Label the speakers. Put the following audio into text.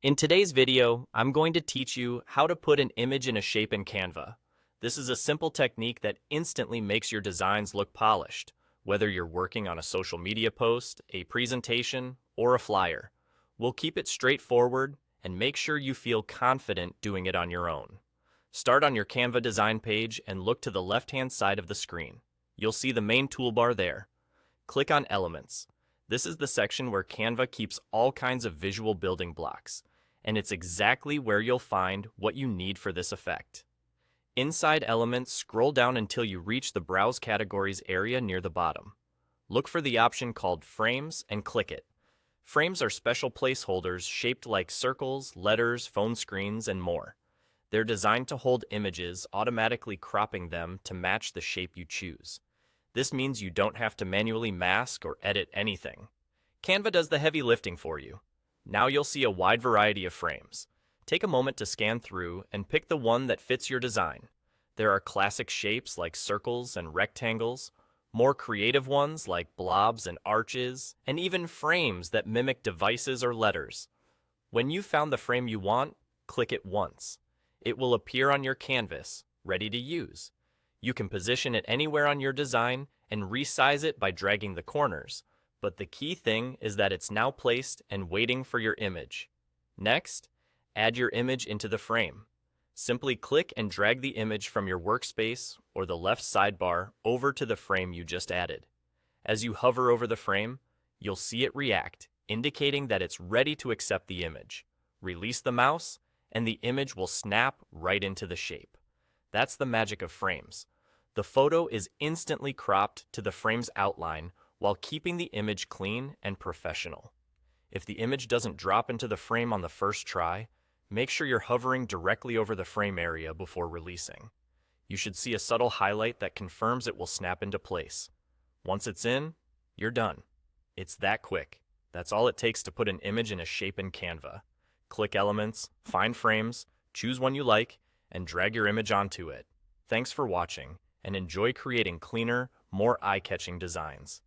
Speaker 1: In today's video, I'm going to teach you how to put an image in a shape in Canva. This is a simple technique that instantly makes your designs look polished, whether you're working on a social media post, a presentation, or a flyer. We'll keep it straightforward and make sure you feel confident doing it on your own. Start on your Canva design page and look to the left-hand side of the screen. You'll see the main toolbar there. Click on Elements. This is the section where Canva keeps all kinds of visual building blocks, and it's exactly where you'll find what you need for this effect. Inside Elements, scroll down until you reach the Browse Categories area near the bottom. Look for the option called Frames and click it. Frames are special placeholders shaped like circles, letters, phone screens, and more. They're designed to hold images, automatically cropping them to match the shape you choose. This means you don't have to manually mask or edit anything. Canva does the heavy lifting for you. Now you'll see a wide variety of frames. Take a moment to scan through and pick the one that fits your design. There are classic shapes like circles and rectangles, more creative ones like blobs and arches, and even frames that mimic devices or letters. When you've found the frame you want, click it once. It will appear on your canvas, ready to use. You can position it anywhere on your design and resize it by dragging the corners, but the key thing is that it's now placed and waiting for your image. Next, add your image into the frame. Simply click and drag the image from your workspace or the left sidebar over to the frame you just added. As you hover over the frame, you'll see it react, indicating that it's ready to accept the image. Release the mouse, and the image will snap right into the shape. That's the magic of frames. The photo is instantly cropped to the frame's outline while keeping the image clean and professional. If the image doesn't drop into the frame on the first try, make sure you're hovering directly over the frame area before releasing. You should see a subtle highlight that confirms it will snap into place. Once it's in, you're done. It's that quick. That's all it takes to put an image in a shape in Canva. Click Elements, find frames, choose one you like, and drag your image onto it. Thanks for watching, and enjoy creating cleaner, more eye-catching designs.